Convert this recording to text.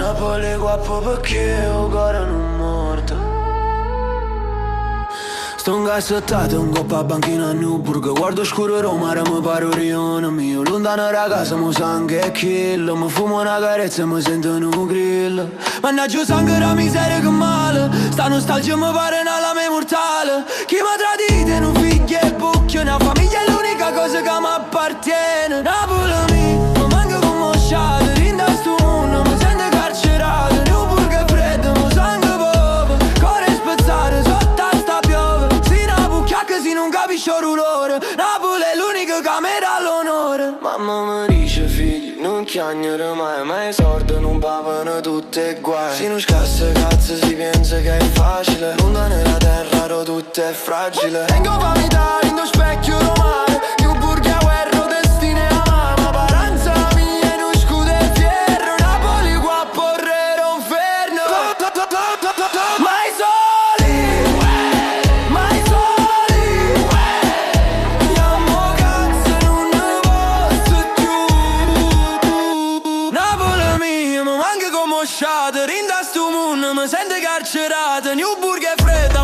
Napoli guappo perché ho cuore non morto. Sto ingassettato un coppa a banchina a Newburgh. Guardo scuro Roma, mi pare un rione mio. Lontano da casa, mo sangue e kill. Mi fumo una carezza e mi sento un grill. Mannaggia sangue la miseria che male. Sta nostalgia mi pare una lame mortale. Chi mi tradite, un figlio e bucchio. Una famiglia è l'unica cosa che mi appartiene. Napoli mia, mi manca come sciate. Rinda sto mondo, mi sento carcerato. Newburgh è freddo, mi sangue poco. Cuore spezzato, sotto a sta piove. Che si non capisce l'olore. Napoli è l'unica che mi dà l'onore. Mamma mi dice figli, non chiagnere mai. Ma i sordi non pavano tutte guai. Se non scassa cazzo si pensa che è facile. L'onda nella terra ro tutto è fragile. Tengo vanità in lo specchio romano. Newburgh a guerra destine a mama. Paranza mia in un scudo e fierro. Napoli qua a porrere un ferno. Ma i soli, ma i soli. Rinda sto mondo, mi sente carcerata. Newburgh è fredda,